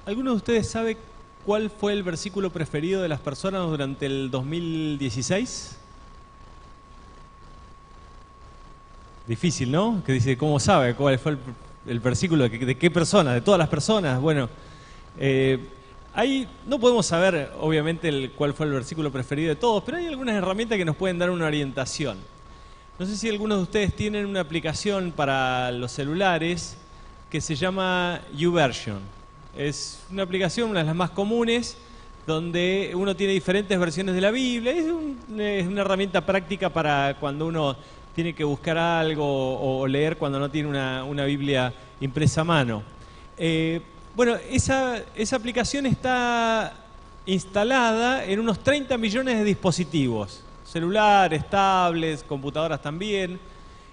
¿Alguno de ustedes sabe cuál fue el versículo preferido de las personas durante el 2016? Difícil, ¿no? Que dice, ¿cómo sabe cuál fue el versículo de qué persona? ¿De todas las personas? Bueno, no podemos saber, obviamente, cuál fue el versículo preferido de todos, pero hay algunas herramientas que nos pueden dar una orientación. No sé si algunos de ustedes tienen una aplicación para los celulares que se llama YouVersion. Es una aplicación, una de las más comunes, donde uno tiene diferentes versiones de la Biblia. Es una herramienta práctica para cuando uno tiene que buscar algo o leer cuando no tiene una Biblia impresa a mano. Bueno, esa aplicación está instalada en unos 30 millones de dispositivos. Celulares, tablets, computadoras también.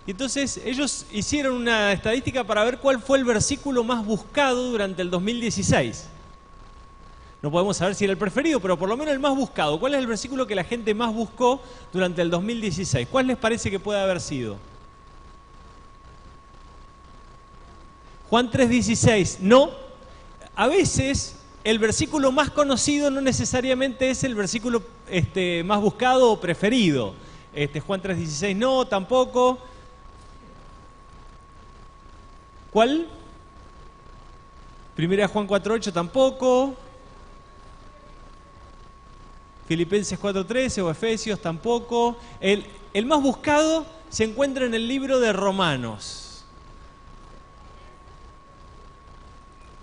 Y entonces ellos hicieron una estadística para ver cuál fue el versículo más buscado durante el 2016. No podemos saber si era el preferido, pero por lo menos el más buscado. ¿Cuál es el versículo que la gente más buscó durante el 2016? ¿Cuál les parece que puede haber sido? Juan 3:16. No. A veces el versículo más conocido no necesariamente es el versículo más buscado o preferido. Juan 3:16 no, tampoco. ¿Cuál? 1 Juan 4:8 tampoco. Filipenses 4:13 o Efesios tampoco. El más buscado se encuentra en el libro de Romanos.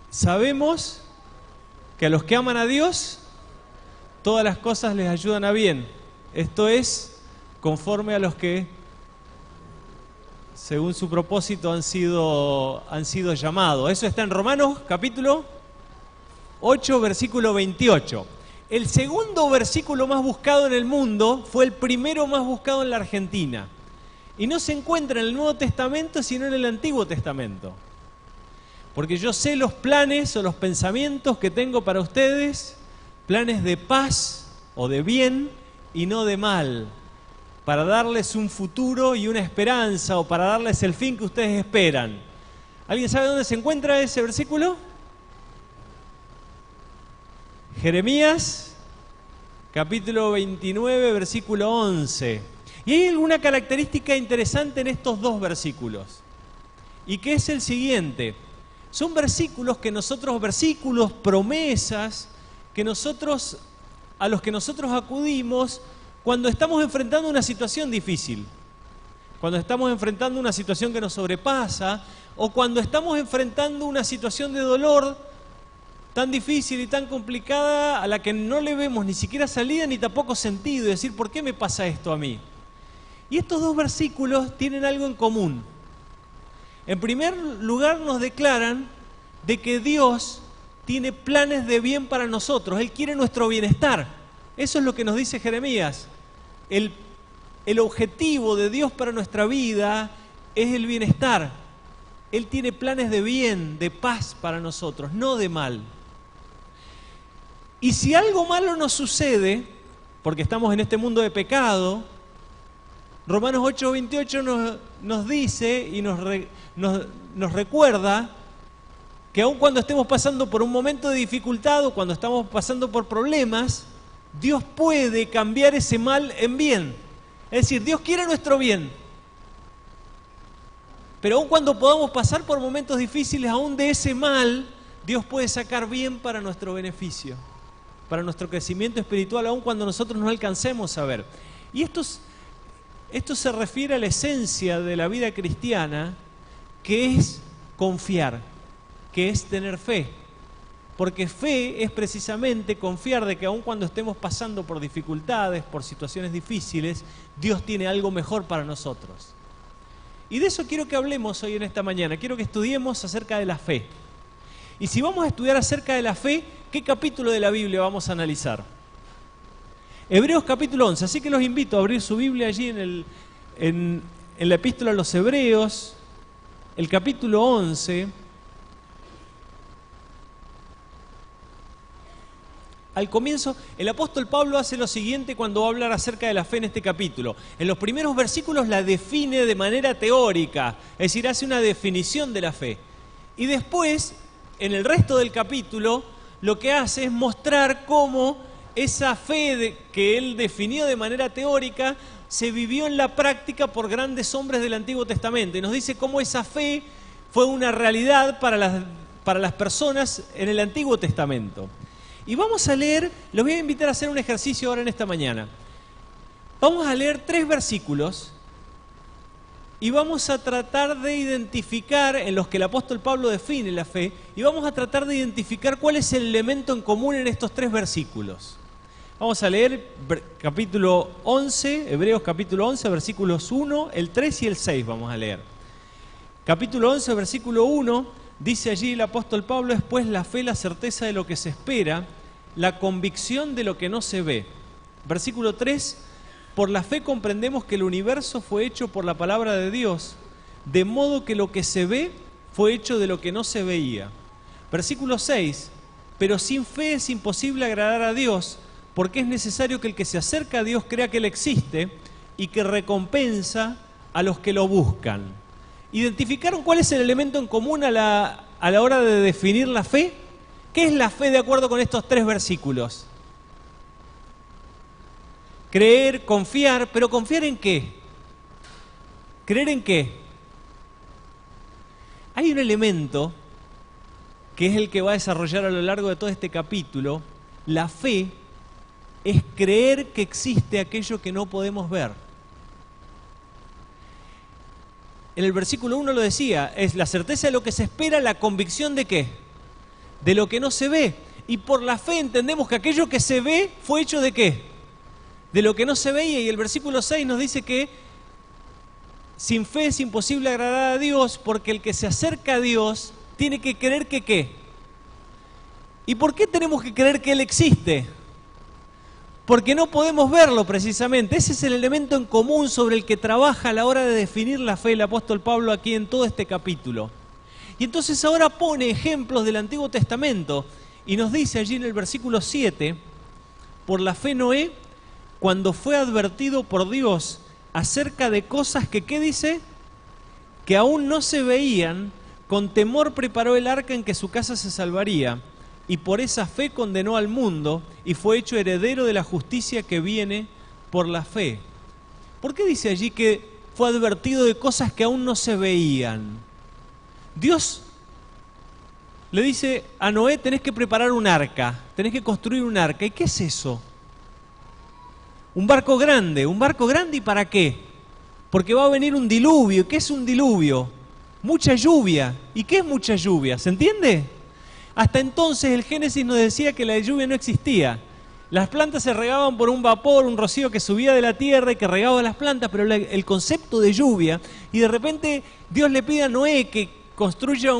Sabemos que a los que aman a Dios, todas las cosas les ayudan a bien. Esto es conforme a los que, según su propósito, han sido llamados. Eso está en Romanos capítulo 8, versículo 28. El segundo versículo más buscado en el mundo fue el primero más buscado en la Argentina. Y no se encuentra en el Nuevo Testamento, sino en el Antiguo Testamento. Porque yo sé los planes o los pensamientos que tengo para ustedes, planes de paz o de bien y no de mal, para darles un futuro y una esperanza, o para darles el fin que ustedes esperan. ¿Alguien sabe dónde se encuentra ese versículo? Jeremías, capítulo 29, versículo 11. Y hay alguna característica interesante en estos dos versículos, y que es el siguiente. Son versículos, promesas, a los que nosotros acudimos cuando estamos enfrentando una situación difícil, cuando estamos enfrentando una situación que nos sobrepasa, o cuando estamos enfrentando una situación de dolor tan difícil y tan complicada a la que no le vemos ni siquiera salida ni tampoco sentido, y decir, ¿por qué me pasa esto a mí? Y estos dos versículos tienen algo en común. En primer lugar, nos declaran de que Dios tiene planes de bien para nosotros. Él quiere nuestro bienestar. Eso es lo que nos dice Jeremías. El objetivo de Dios para nuestra vida es el bienestar. Él tiene planes de bien, de paz para nosotros, no de mal. Y si algo malo nos sucede, porque estamos en este mundo de pecado, Romanos 8:28 nos dice y nos recuerda que aun cuando estemos pasando por un momento de dificultad o cuando estamos pasando por problemas, Dios puede cambiar ese mal en bien. Es decir, Dios quiere nuestro bien. Pero aun cuando podamos pasar por momentos difíciles, aún de ese mal, Dios puede sacar bien para nuestro beneficio, para nuestro crecimiento espiritual, aun cuando nosotros no alcancemos a ver. Y esto se refiere a la esencia de la vida cristiana, que es confiar, que es tener fe. Porque fe es precisamente confiar de que aun cuando estemos pasando por dificultades, por situaciones difíciles, Dios tiene algo mejor para nosotros. Y de eso quiero que hablemos hoy en esta mañana. Quiero que estudiemos acerca de la fe. Y si vamos a estudiar acerca de la fe, ¿qué capítulo de la Biblia vamos a analizar? Hebreos capítulo 11. Así que los invito a abrir su Biblia allí en la epístola a los Hebreos, el capítulo 11. Al comienzo, el apóstol Pablo hace lo siguiente cuando va a hablar acerca de la fe en este capítulo. En los primeros versículos la define de manera teórica, es decir, hace una definición de la fe. Y después, en el resto del capítulo, lo que hace es mostrar cómo esa fe que él definió de manera teórica se vivió en la práctica por grandes hombres del Antiguo Testamento. Y nos dice cómo esa fe fue una realidad para las personas en el Antiguo Testamento. Y vamos a leer, los voy a invitar a hacer un ejercicio ahora en esta mañana. Vamos a leer 3 versículos y vamos a tratar de identificar, en los que el apóstol Pablo define la fe, y vamos a tratar de identificar cuál es el elemento en común en estos 3 versículos. Vamos a leer capítulo 11, Hebreos capítulo 11, versículos 1, el 3 y el 6 vamos a leer. Capítulo 11, versículo 1, dice allí el apóstol Pablo: es pues la fe la certeza de lo que se espera, la convicción de lo que no se ve. Versículo 3, por la fe comprendemos que el universo fue hecho por la palabra de Dios, de modo que lo que se ve fue hecho de lo que no se veía. Versículo 6, pero sin fe es imposible agradar a Dios, porque es necesario que el que se acerca a Dios crea que Él existe y que recompensa a los que lo buscan. ¿Identificaron cuál es el elemento en común a la hora de definir la fe? ¿Qué es la fe de acuerdo con estos 3 versículos? Creer, confiar, pero ¿confiar en qué? ¿Creer en qué? Hay un elemento que es el que va a desarrollar a lo largo de todo este capítulo. La fe es creer que existe aquello que no podemos ver. En el versículo 1 lo decía, es la certeza de lo que se espera, la convicción de ¿qué? De lo que no se ve. Y por la fe entendemos que aquello que se ve fue hecho de ¿qué? De lo que no se veía. Y el versículo 6 nos dice que sin fe es imposible agradar a Dios, porque el que se acerca a Dios tiene que creer que ¿qué? ¿Y por qué tenemos que creer que Él existe? Porque no podemos verlo precisamente. Ese es el elemento en común sobre el que trabaja a la hora de definir la fe el apóstol Pablo aquí en todo este capítulo. Y entonces ahora pone ejemplos del Antiguo Testamento y nos dice allí en el versículo 7, por la fe Noé, cuando fue advertido por Dios acerca de cosas que, ¿qué dice? Que aún no se veían, con temor preparó el arca en que su casa se salvaría. Y por esa fe condenó al mundo y fue hecho heredero de la justicia que viene por la fe. ¿Por qué dice allí que fue advertido de cosas que aún no se veían? Dios le dice a Noé: tenés que preparar un arca, tenés que construir un arca. ¿Y qué es eso? Un barco grande. ¿Un barco grande y para qué? Porque va a venir un diluvio. ¿Qué es un diluvio? Mucha lluvia. ¿Y qué es mucha lluvia? ¿Se entiende? Hasta entonces el Génesis nos decía que la lluvia no existía. Las plantas se regaban por un vapor, un rocío que subía de la tierra y que regaba las plantas, pero el concepto de lluvia, y de repente Dios le pide a Noé que construya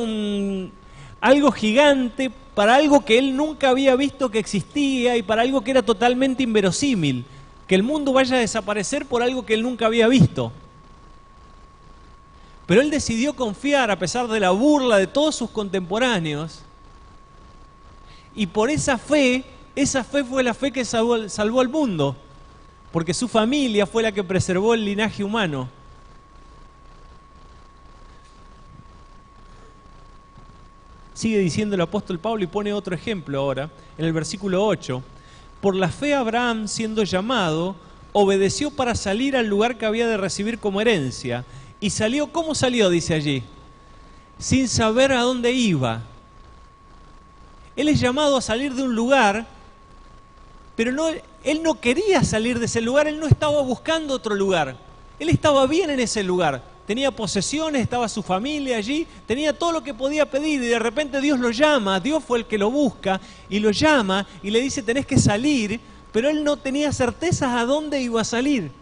algo gigante para algo que él nunca había visto que existía y para algo que era totalmente inverosímil, que el mundo vaya a desaparecer por algo que él nunca había visto. Pero él decidió confiar a pesar de la burla de todos sus contemporáneos. Y por esa fe fue la fe que salvó al mundo, porque su familia fue la que preservó el linaje humano. Sigue diciendo el apóstol Pablo y pone otro ejemplo ahora, en el versículo 8. Por la fe Abraham, siendo llamado, obedeció para salir al lugar que había de recibir como herencia. Y salió, ¿cómo salió? Dice allí, sin saber a dónde iba. Él es llamado a salir de un lugar, pero él no quería salir de ese lugar, él no estaba buscando otro lugar. Él estaba bien en ese lugar, tenía posesiones, estaba su familia allí, tenía todo lo que podía pedir y de repente Dios lo llama, Dios fue el que lo busca y lo llama y le dice tenés que salir, pero él no tenía certezas a dónde iba a salir.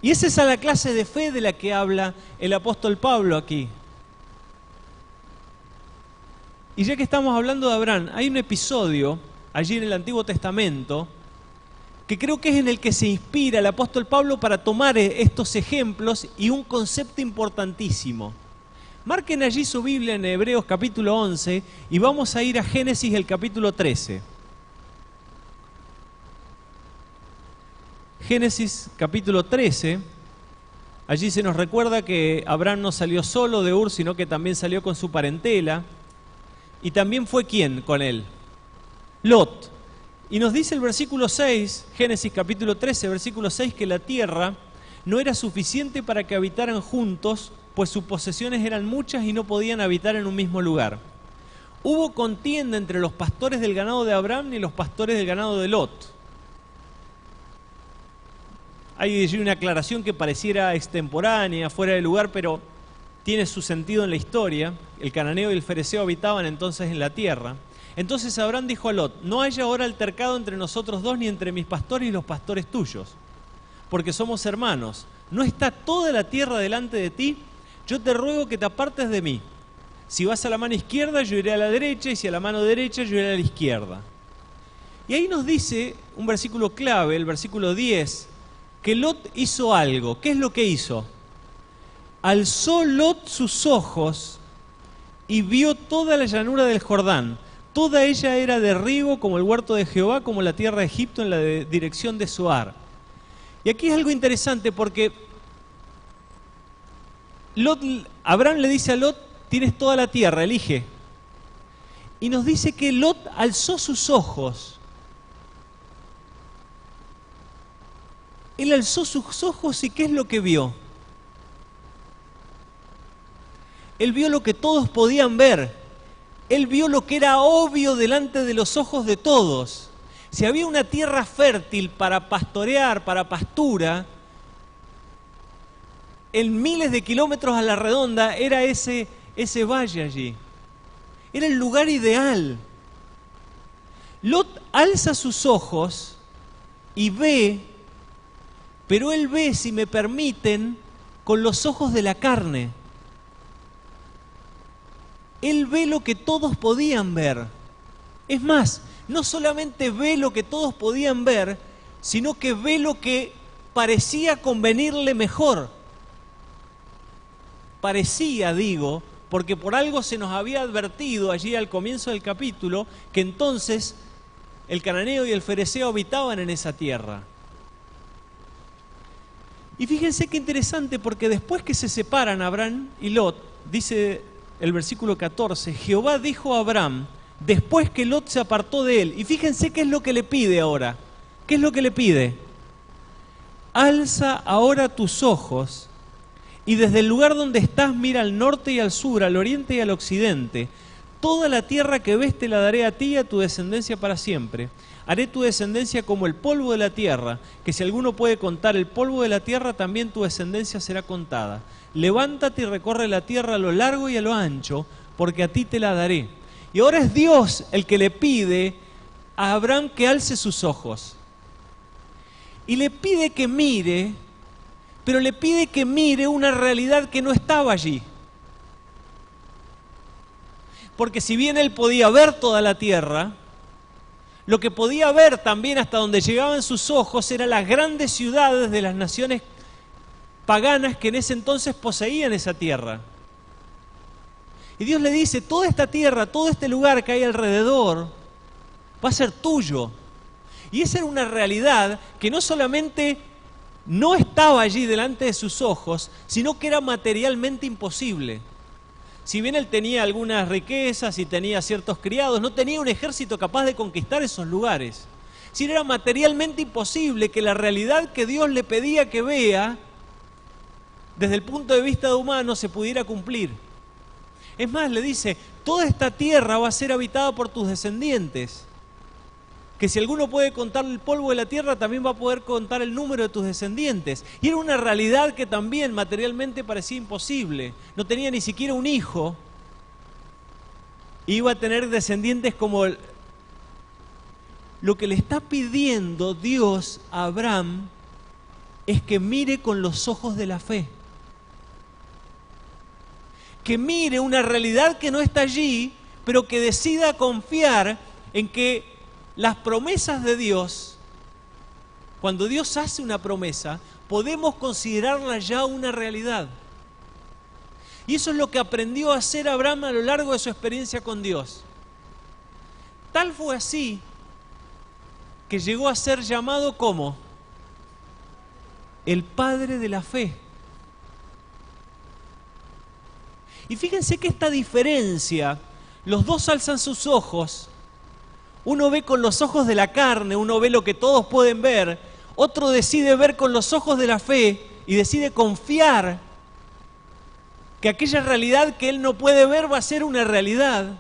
Y esa es la clase de fe de la que habla el apóstol Pablo aquí. Y ya que estamos hablando de Abraham, hay un episodio allí en el Antiguo Testamento que creo que es en el que se inspira el apóstol Pablo para tomar estos ejemplos y un concepto importantísimo. Marquen allí su Biblia en Hebreos capítulo 11 y vamos a ir a Génesis el capítulo 13. Génesis capítulo 13, allí se nos recuerda que Abraham no salió solo de Ur, sino que también salió con su parentela. Y también fue ¿quién con él? Lot. Y nos dice el versículo 6, Génesis capítulo 13, versículo 6, que la tierra no era suficiente para que habitaran juntos, pues sus posesiones eran muchas y no podían habitar en un mismo lugar. Hubo contienda entre los pastores del ganado de Abraham y los pastores del ganado de Lot. Hay allí una aclaración que pareciera extemporánea, fuera de lugar, pero tiene su sentido en la historia. El cananeo y el fereceo habitaban entonces en la tierra. Entonces Abraham dijo a Lot: no haya ahora altercado entre nosotros dos, ni entre mis pastores y los pastores tuyos, porque somos hermanos. ¿No está toda la tierra delante de ti? Yo te ruego que te apartes de mí. Si vas a la mano izquierda, yo iré a la derecha, y si a la mano derecha, yo iré a la izquierda. Y ahí nos dice un versículo clave, el versículo 10, que Lot hizo algo. ¿Qué es lo que hizo? Alzó Lot sus ojos y vio toda la llanura del Jordán. Toda ella era de riego, como el huerto de Jehová, como la tierra de Egipto en la dirección de Zoar. Y aquí es algo interesante porque Abraham le dice a Lot: tienes toda la tierra, elige. Y nos dice que Lot alzó sus ojos. Él alzó sus ojos, y ¿qué es lo que vio? Él vio lo que todos podían ver. Él vio lo que era obvio delante de los ojos de todos. Si había una tierra fértil para pastorear, para pastura, en miles de kilómetros a la redonda era ese valle allí. Era el lugar ideal. Lot alza sus ojos y ve, pero él ve, si me permiten, con los ojos de la carne. Él ve lo que todos podían ver. Es más, no solamente ve lo que todos podían ver, sino que ve lo que parecía convenirle mejor. Parecía, digo, porque por algo se nos había advertido allí al comienzo del capítulo que entonces el cananeo y el fereceo habitaban en esa tierra. Y fíjense qué interesante, porque después que se separan Abraham y Lot, dice el versículo 14, Jehová dijo a Abraham, después que Lot se apartó de él, y fíjense qué es lo que le pide ahora. ¿Qué es lo que le pide? Alza ahora tus ojos y desde el lugar donde estás mira al norte y al sur, al oriente y al occidente. Toda la tierra que ves te la daré a ti y a tu descendencia para siempre. Haré tu descendencia como el polvo de la tierra, que si alguno puede contar el polvo de la tierra, también tu descendencia será contada. Levántate y recorre la tierra a lo largo y a lo ancho, porque a ti te la daré. Y ahora es Dios el que le pide a Abraham que alce sus ojos. Y le pide que mire, pero le pide que mire una realidad que no estaba allí. Porque si bien él podía ver toda la tierra, lo que podía ver también hasta donde llegaban sus ojos eran las grandes ciudades de las naciones paganas que en ese entonces poseían esa tierra. Y Dios le dice, toda esta tierra, todo este lugar que hay alrededor, va a ser tuyo. Y esa era una realidad que no solamente no estaba allí delante de sus ojos, sino que era materialmente imposible. Si bien él tenía algunas riquezas y tenía ciertos criados, no tenía un ejército capaz de conquistar esos lugares. Si era materialmente imposible que la realidad que Dios le pedía que vea, desde el punto de vista humano, se pudiera cumplir. Es más, le dice, toda esta tierra va a ser habitada por tus descendientes. Que si alguno puede contar el polvo de la tierra, también va a poder contar el número de tus descendientes. Y era una realidad que también materialmente parecía imposible. No tenía ni siquiera un hijo. Iba a tener descendientes como lo que le está pidiendo Dios a Abraham es que mire con los ojos de la fe. Que mire una realidad que no está allí, pero que decida confiar en que las promesas de Dios, cuando Dios hace una promesa, podemos considerarla ya una realidad. Y eso es lo que aprendió a hacer Abraham a lo largo de su experiencia con Dios. Tal fue así que llegó a ser llamado como el padre de la fe. Y fíjense que esta diferencia Los dos alzan sus ojos. Uno ve con los ojos de la carne, uno ve lo que todos pueden ver. Otro decide ver con los ojos de la fe y decide confiar que aquella realidad que él no puede ver va a ser una realidad.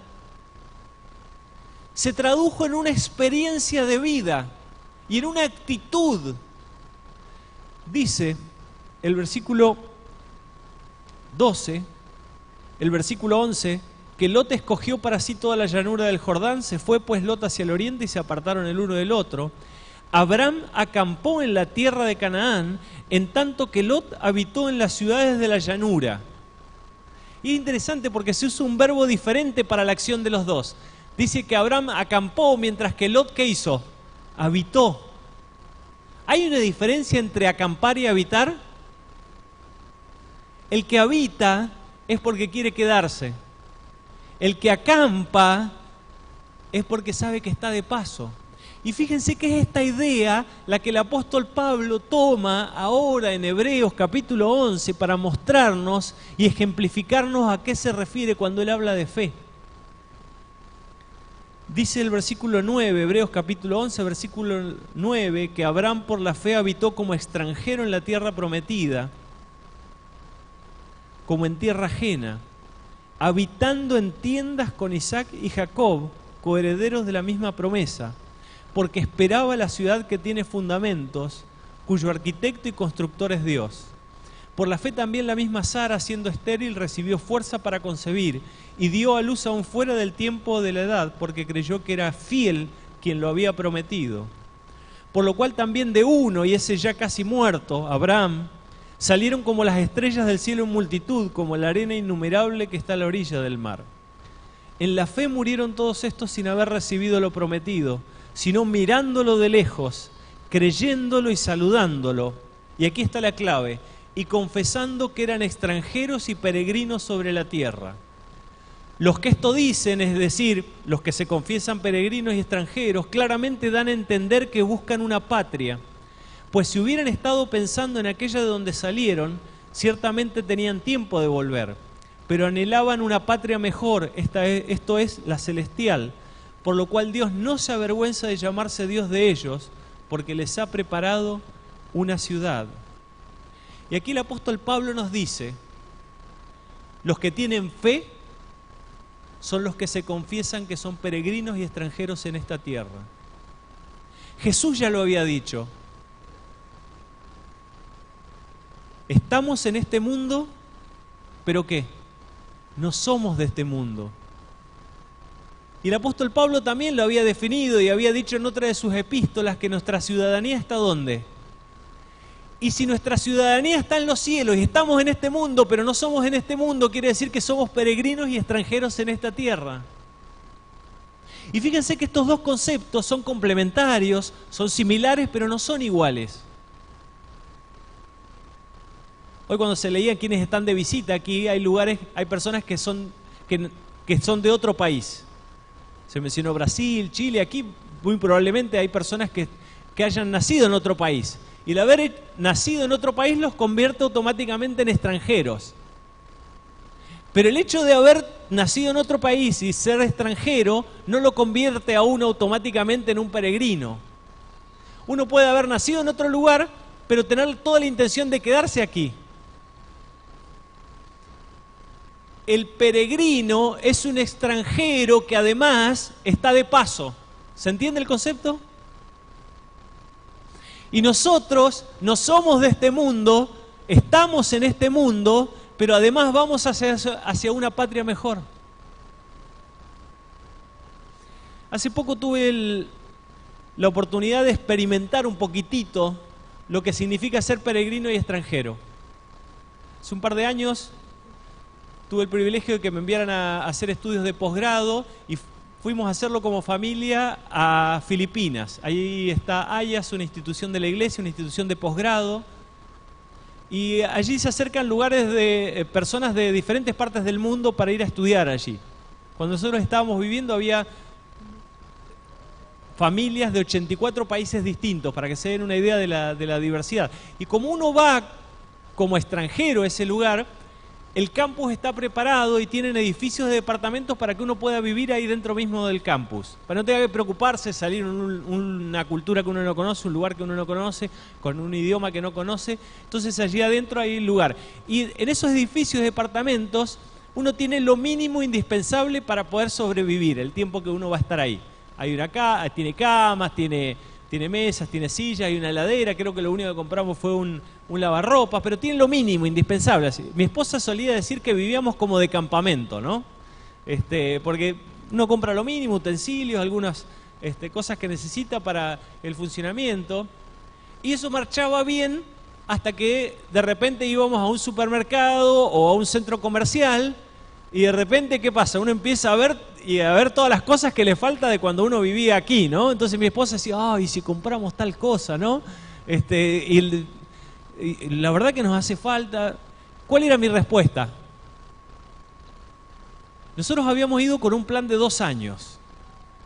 Se tradujo en una experiencia de vida y en una actitud. Dice el versículo 12, el versículo 11, que Lot escogió para sí toda la llanura del Jordán, se fue pues Lot hacia el oriente y se apartaron el uno del otro. Abraham acampó en la tierra de Canaán, en tanto que Lot habitó en las ciudades de la llanura. Y es interesante porque se usa un verbo diferente para la acción de los dos. Dice que Abraham acampó, mientras que Lot, ¿qué hizo? Habitó. ¿Hay una diferencia entre acampar y habitar? El que habita es porque quiere quedarse. El que acampa es porque sabe que está de paso. Y fíjense que es esta idea la que el apóstol Pablo toma ahora en Hebreos capítulo 11 para mostrarnos y ejemplificarnos a qué se refiere cuando él habla de fe. Dice el versículo 9, Hebreos capítulo 11, versículo 9, que Abraham por la fe habitó como extranjero en la tierra prometida, como en tierra ajena, habitando en tiendas con Isaac y Jacob, coherederos de la misma promesa, porque esperaba la ciudad que tiene fundamentos, cuyo arquitecto y constructor es Dios. Por la fe también la misma Sara, siendo estéril, recibió fuerza para concebir y dio a luz aún fuera del tiempo de la edad, porque creyó que era fiel quien lo había prometido. Por lo cual también de uno, y ese ya casi muerto, Abraham, salieron como las estrellas del cielo en multitud, como la arena innumerable que está a la orilla del mar. En la fe murieron todos estos sin haber recibido lo prometido, sino mirándolo de lejos, creyéndolo y saludándolo. Y aquí está la clave, y confesando que eran extranjeros y peregrinos sobre la tierra. Los que esto dicen, es decir, los que se confiesan peregrinos y extranjeros, claramente dan a entender que buscan una patria. Pues si hubieran estado pensando en aquella de donde salieron, ciertamente tenían tiempo de volver, pero anhelaban una patria mejor, esto es, la celestial, por lo cual Dios no se avergüenza de llamarse Dios de ellos, porque les ha preparado una ciudad. Y aquí el apóstol Pablo nos dice, los que tienen fe son los que se confiesan que son peregrinos y extranjeros en esta tierra. Jesús ya lo había dicho. Estamos en este mundo, pero ¿qué? No somos de este mundo. Y el apóstol Pablo también lo había definido y había dicho en otra de sus epístolas que nuestra ciudadanía está ¿dónde? Y si nuestra ciudadanía está en los cielos y estamos en este mundo, pero no somos en este mundo, quiere decir que somos peregrinos y extranjeros en esta tierra. Y fíjense que estos dos conceptos son complementarios, son similares, pero no son iguales. Hoy cuando se leía quienes están de visita aquí, hay lugares, hay personas que son de otro país. Se mencionó Brasil, Chile, aquí muy probablemente hay personas que hayan nacido en otro país. Y el haber nacido en otro país los convierte automáticamente en extranjeros. Pero el hecho de haber nacido en otro país y ser extranjero no lo convierte a uno automáticamente en un peregrino. Uno puede haber nacido en otro lugar, pero tener toda la intención de quedarse aquí. El peregrino es un extranjero que además está de paso. ¿Se entiende el concepto? Y nosotros no somos de este mundo, estamos en este mundo, pero además vamos hacia una patria mejor. Hace poco tuve la oportunidad de experimentar un poquitito lo que significa ser peregrino y extranjero. Hace un par de años tuve el privilegio de que me enviaran a hacer estudios de posgrado y fuimos a hacerlo como familia a Filipinas. Ahí está AYAS, una institución de la iglesia, una institución de posgrado. Y allí se acercan lugares de personas de diferentes partes del mundo para ir a estudiar allí. Cuando nosotros estábamos viviendo había familias de 84 países distintos, para que se den una idea de la diversidad. Y como uno va como extranjero a ese lugar, el campus está preparado y tienen edificios de departamentos para que uno pueda vivir ahí dentro mismo del campus. Para no tenga que preocuparse, salir en una cultura que uno no conoce, un lugar que uno no conoce, con un idioma que no conoce. Entonces allí adentro hay lugar. Y en esos edificios de departamentos uno tiene lo mínimo indispensable para poder sobrevivir el tiempo que uno va a estar ahí. Tiene camas, tiene mesas, tiene sillas, hay una heladera. Creo que lo único que compramos fue un lavarropas, pero tiene lo mínimo indispensable. Mi esposa solía decir que vivíamos como de campamento, ¿no? Porque uno compra lo mínimo, utensilios, algunas cosas que necesita para el funcionamiento, y eso marchaba bien hasta que de repente íbamos a un supermercado o a un centro comercial, y de repente, ¿qué pasa? Uno empieza a ver todas las cosas que le falta de cuando uno vivía aquí, ¿no? Entonces mi esposa decía, ay, si compramos tal cosa, ¿no? Y la verdad que nos hace falta. ¿Cuál era mi respuesta? Nosotros habíamos ido con un plan de 2 años,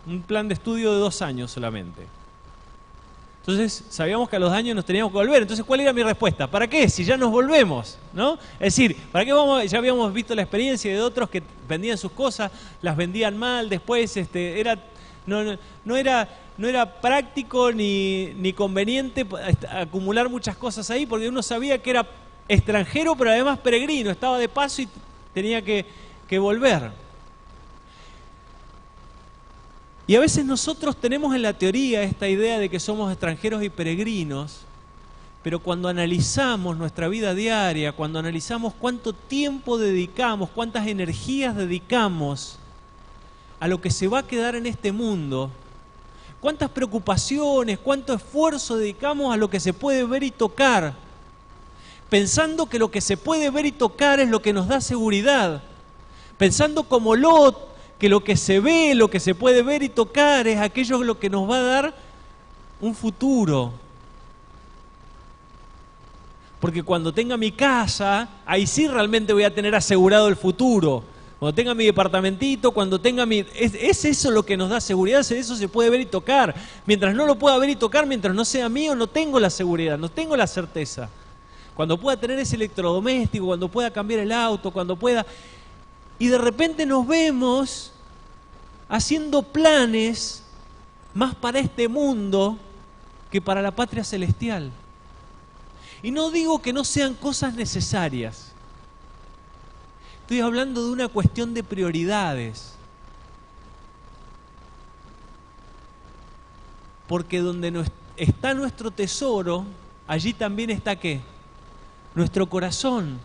un plan de estudio de 2 años solamente. Entonces sabíamos que a los 2 años nos teníamos que volver. Entonces, ¿cuál era mi respuesta? ¿Para qué? Si ya nos volvemos, ¿no? Es decir, ¿para qué vamos? Ya habíamos visto la experiencia de otros que vendían sus cosas, las vendían mal, después no era práctico ni conveniente acumular muchas cosas ahí, porque uno sabía que era extranjero, pero además peregrino, estaba de paso y tenía que volver. Y a veces nosotros tenemos en la teoría esta idea de que somos extranjeros y peregrinos, pero cuando analizamos nuestra vida diaria, cuando analizamos cuánto tiempo dedicamos, cuántas energías dedicamos a lo que se va a quedar en este mundo, cuántas preocupaciones, cuánto esfuerzo dedicamos a lo que se puede ver y tocar, pensando que lo que se puede ver y tocar es lo que nos da seguridad, pensando como Lot, que lo que se ve, lo que se puede ver y tocar es aquello lo que nos va a dar un futuro. Porque cuando tenga mi casa, ahí sí realmente voy a tener asegurado el futuro. Cuando tenga mi departamentito, cuando tenga mi... Es eso lo que nos da seguridad, eso se puede ver y tocar. Mientras no lo pueda ver y tocar, mientras no sea mío, no tengo la seguridad, no tengo la certeza. Cuando pueda tener ese electrodoméstico, cuando pueda cambiar el auto, cuando pueda... Y de repente nos vemos haciendo planes más para este mundo que para la patria celestial. Y no digo que no sean cosas necesarias. Estoy hablando de una cuestión de prioridades. Porque donde está nuestro tesoro, allí también está ¿qué? Nuestro corazón.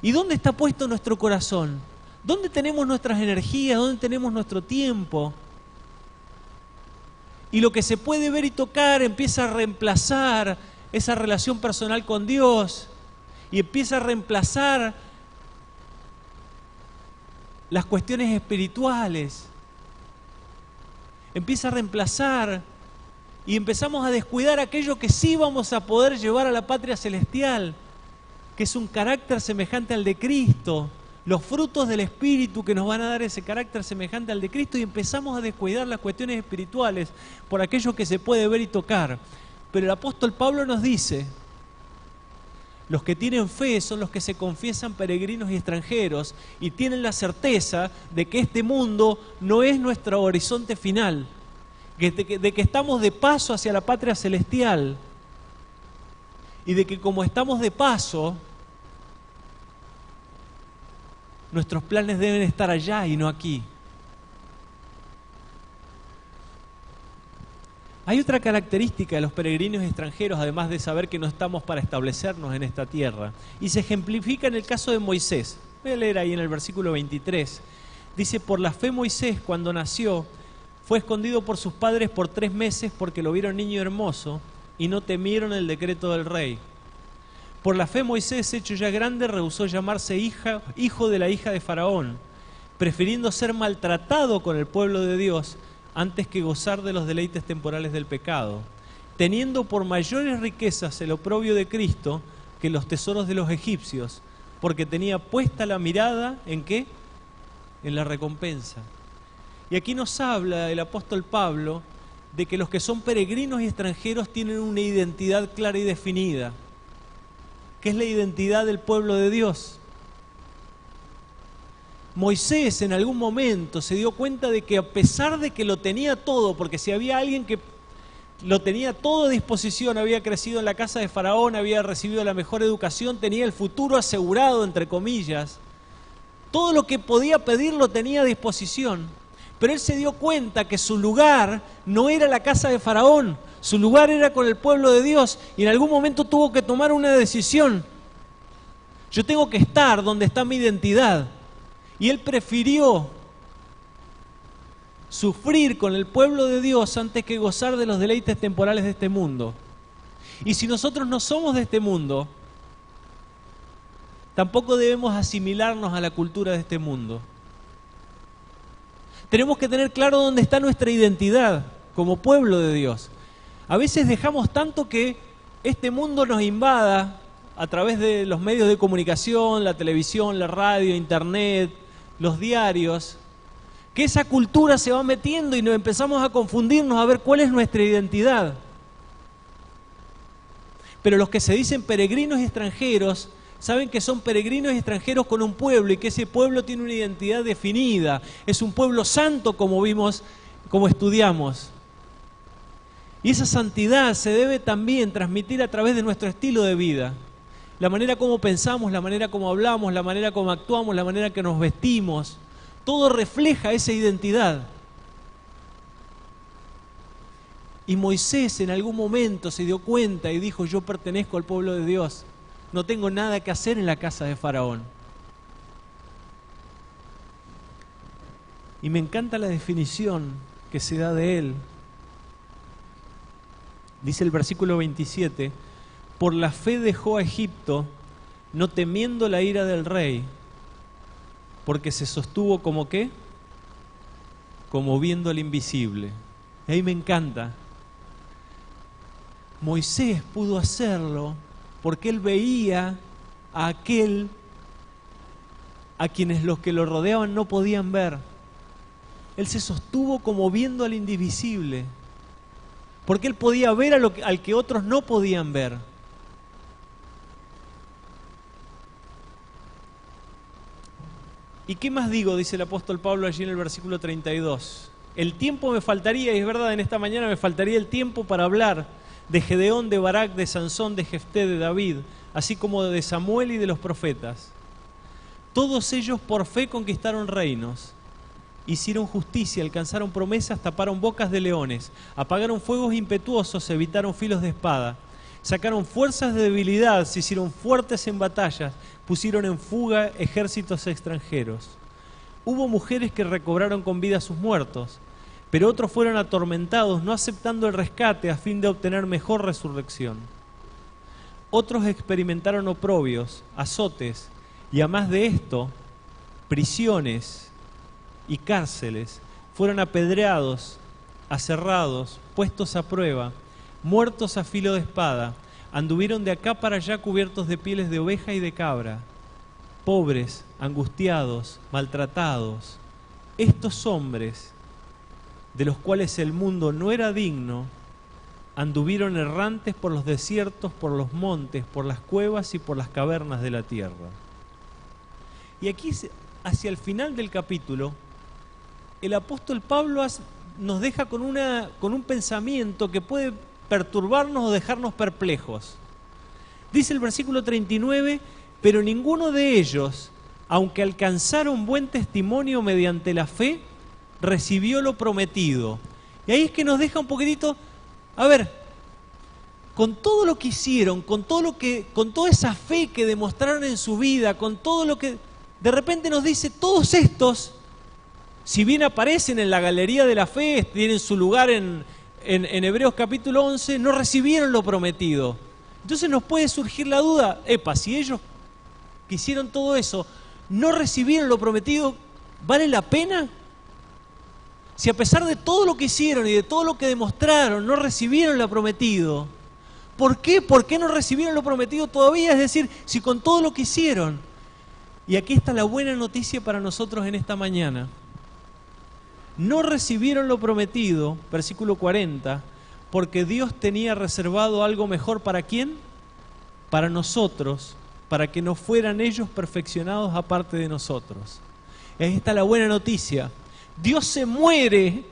¿Y dónde está puesto nuestro corazón? ¿Dónde tenemos nuestras energías? ¿Dónde tenemos nuestro tiempo? Y lo que se puede ver y tocar empieza a reemplazar esa relación personal con Dios y empieza a reemplazar las cuestiones espirituales. Empieza a reemplazar y empezamos a descuidar aquello que sí vamos a poder llevar a la patria celestial, que es un carácter semejante al de Cristo, los frutos del Espíritu que nos van a dar ese carácter semejante al de Cristo, y empezamos a descuidar las cuestiones espirituales por aquello que se puede ver y tocar. Pero el apóstol Pablo nos dice, los que tienen fe son los que se confiesan peregrinos y extranjeros y tienen la certeza de que este mundo no es nuestro horizonte final, de que estamos de paso hacia la patria celestial y de que como estamos de paso, nuestros planes deben estar allá y no aquí. Hay otra característica de los peregrinos extranjeros, además de saber que no estamos para establecernos en esta tierra, y se ejemplifica en el caso de Moisés. Voy a leer ahí en el versículo 23. Dice, por la fe Moisés, cuando nació, fue escondido por sus padres por 3 meses porque lo vieron niño hermoso y no temieron el decreto del rey. Por la fe Moisés, hecho ya grande, rehusó llamarse hijo de la hija de Faraón, prefiriendo ser maltratado con el pueblo de Dios antes que gozar de los deleites temporales del pecado, teniendo por mayores riquezas el oprobio de Cristo que los tesoros de los egipcios, porque tenía puesta la mirada, ¿en qué? En la recompensa. Y aquí nos habla el apóstol Pablo de que los que son peregrinos y extranjeros tienen una identidad clara y definida, que es la identidad del pueblo de Dios. Moisés en algún momento se dio cuenta de que a pesar de que lo tenía todo, porque si había alguien que lo tenía todo a disposición, había crecido en la casa de Faraón, había recibido la mejor educación, tenía el futuro asegurado, entre comillas, todo lo que podía pedir lo tenía a disposición, pero él se dio cuenta que su lugar no era la casa de Faraón, su lugar era con el pueblo de Dios, y en algún momento tuvo que tomar una decisión. Yo tengo que estar donde está mi identidad. Y él prefirió sufrir con el pueblo de Dios antes que gozar de los deleites temporales de este mundo. Y si nosotros no somos de este mundo, tampoco debemos asimilarnos a la cultura de este mundo. Tenemos que tener claro dónde está nuestra identidad como pueblo de Dios. A veces dejamos tanto que este mundo nos invada a través de los medios de comunicación, la televisión, la radio, internet, los diarios, que esa cultura se va metiendo y nos empezamos a confundirnos a ver cuál es nuestra identidad. Pero los que se dicen peregrinos y extranjeros, saben que son peregrinos y extranjeros con un pueblo y que ese pueblo tiene una identidad definida. Es un pueblo santo, como vimos, como estudiamos. Y esa santidad se debe también transmitir a través de nuestro estilo de vida. La manera como pensamos, la manera como hablamos, la manera como actuamos, la manera que nos vestimos, todo refleja esa identidad. Y Moisés en algún momento se dio cuenta y dijo: yo pertenezco al pueblo de Dios, no tengo nada que hacer en la casa de Faraón. Y me encanta la definición que se da de él. Dice el versículo 27, por la fe dejó a Egipto, no temiendo la ira del rey, porque se sostuvo como ¿qué? Como viendo al invisible. Y ahí me encanta. Moisés pudo hacerlo porque él veía a aquel a quienes los que lo rodeaban no podían ver. Él se sostuvo como viendo al invisible, porque él podía ver al que otros no podían ver. ¿Y qué más digo? Dice el apóstol Pablo allí en el versículo 32. El tiempo me faltaría, y es verdad, en esta mañana me faltaría el tiempo para hablar de Gedeón, de Barak, de Sansón, de Jefté, de David, así como de Samuel y de los profetas. Todos ellos por fe conquistaron reinos, hicieron justicia, alcanzaron promesas, taparon bocas de leones, apagaron fuegos impetuosos, evitaron filos de espada, sacaron fuerzas de debilidad, se hicieron fuertes en batallas, pusieron en fuga ejércitos extranjeros. Hubo mujeres que recobraron con vida a sus muertos, pero otros fueron atormentados, no aceptando el rescate a fin de obtener mejor resurrección. Otros experimentaron oprobios, azotes, y a más de esto, prisiones y cárceles. Fueron apedreados, aserrados, puestos a prueba, muertos a filo de espada. Anduvieron de acá para allá cubiertos de pieles de oveja y de cabra, pobres, angustiados, maltratados. Estos hombres, de los cuales el mundo no era digno, anduvieron errantes por los desiertos, por los montes, por las cuevas y por las cavernas de la tierra. Y aquí, hacia el final del capítulo, el apóstol Pablo nos deja con un pensamiento que puede perturbarnos o dejarnos perplejos. Dice el versículo 39, pero ninguno de ellos, aunque alcanzaron buen testimonio mediante la fe, recibió lo prometido. Y ahí es que nos deja un poquitito, a ver, con todo lo que hicieron, con toda esa fe que demostraron en su vida, con todo lo que de repente nos dice, todos estos, si bien aparecen en la galería de la fe, tienen su lugar en Hebreos capítulo 11, no recibieron lo prometido. Entonces nos puede surgir la duda, si ellos que hicieron todo eso no recibieron lo prometido, ¿vale la pena? Si a pesar de todo lo que hicieron y de todo lo que demostraron, no recibieron lo prometido, ¿por qué? ¿Por qué no recibieron lo prometido todavía? Es decir, si con todo lo que hicieron. Y aquí está la buena noticia para nosotros en esta mañana. No recibieron lo prometido, versículo 40, porque Dios tenía reservado algo mejor. ¿Para quién? Para nosotros, para que no fueran ellos perfeccionados aparte de nosotros. Ahí está la buena noticia. Dios se muere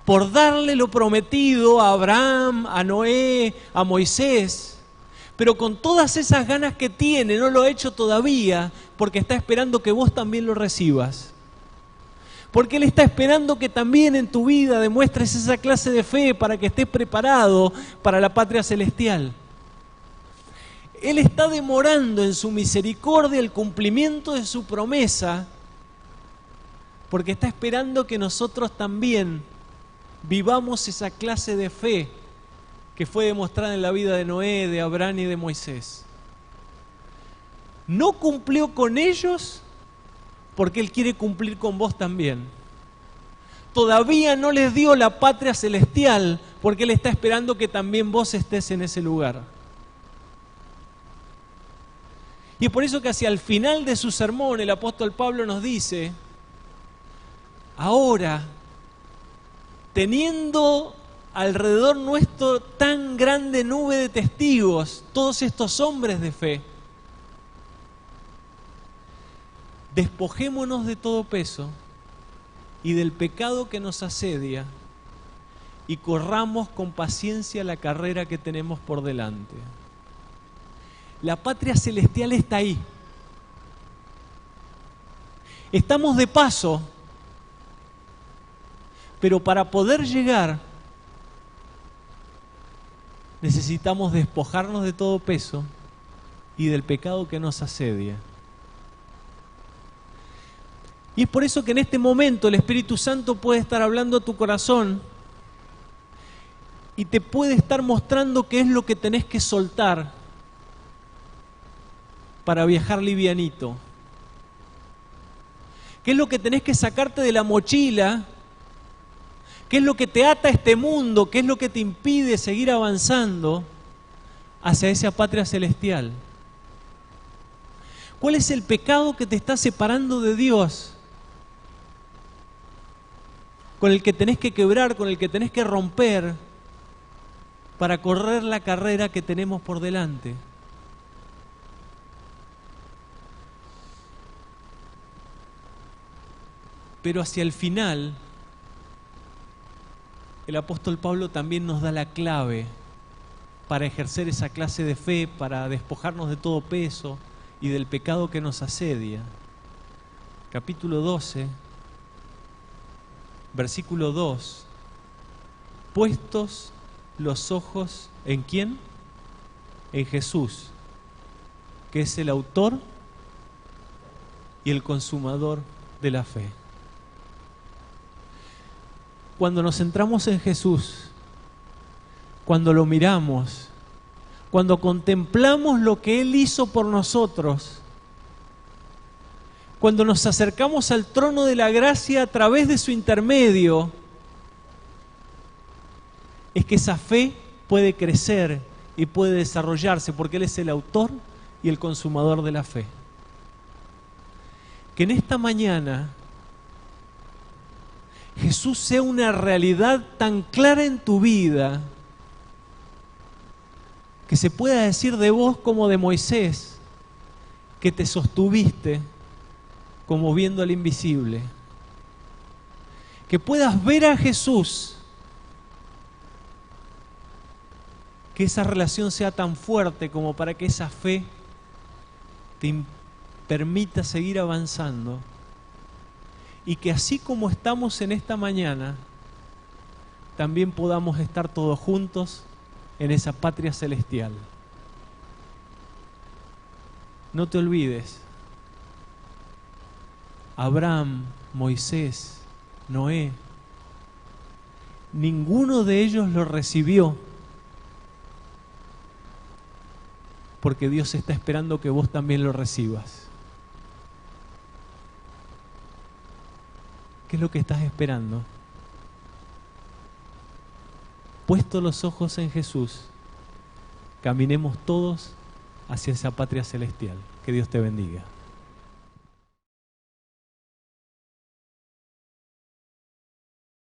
por darle lo prometido a Abraham, a Noé, a Moisés, pero con todas esas ganas que tiene, no lo ha hecho todavía, porque está esperando que vos también lo recibas. Porque Él está esperando que también en tu vida demuestres esa clase de fe para que estés preparado para la patria celestial. Él está demorando en su misericordia el cumplimiento de su promesa, porque está esperando que nosotros también vivamos esa clase de fe que fue demostrada en la vida de Noé, de Abraham y de Moisés. No cumplió con ellos porque Él quiere cumplir con vos también. Todavía no les dio la patria celestial porque Él está esperando que también vos estés en ese lugar. Y es por eso que hacia el final de su sermón el apóstol Pablo nos dice: ahora, teniendo alrededor nuestro tan grande nube de testigos, todos estos hombres de fe, despojémonos de todo peso y del pecado que nos asedia y corramos con paciencia la carrera que tenemos por delante. La patria celestial está ahí. Estamos de paso, pero para poder llegar necesitamos despojarnos de todo peso y del pecado que nos asedia. Y es por eso que en este momento el Espíritu Santo puede estar hablando a tu corazón y te puede estar mostrando qué es lo que tenés que soltar para viajar livianito. ¿Qué es lo que tenés que sacarte de la mochila? ¿Qué es lo que te ata a este mundo? ¿Qué es lo que te impide seguir avanzando hacia esa patria celestial? ¿Cuál es el pecado que te está separando de Dios? Con el que tenés que quebrar, con el que tenés que romper para correr la carrera que tenemos por delante. Pero hacia el final, el apóstol Pablo también nos da la clave para ejercer esa clase de fe, para despojarnos de todo peso y del pecado que nos asedia. Capítulo 12, versículo 2. Puestos los ojos ¿en quién? En Jesús, que es el autor y el consumador de la fe. Cuando nos centramos en Jesús, cuando lo miramos, cuando contemplamos lo que Él hizo por nosotros, cuando nos acercamos al trono de la gracia a través de su intermedio, es que esa fe puede crecer y puede desarrollarse, porque Él es el autor y el consumador de la fe. Que en esta mañana Jesús sea una realidad tan clara en tu vida que se pueda decir de vos como de Moisés, que te sostuviste como viendo al invisible. Que puedas ver a Jesús, que esa relación sea tan fuerte como para que esa fe te permita seguir avanzando. Y que así como estamos en esta mañana, también podamos estar todos juntos en esa patria celestial. No te olvides, Abraham, Moisés, Noé, ninguno de ellos lo recibió, porque Dios está esperando que vos también lo recibas. ¿Qué es lo que estás esperando? Puestos los ojos en Jesús, caminemos todos hacia esa patria celestial. Que Dios te bendiga.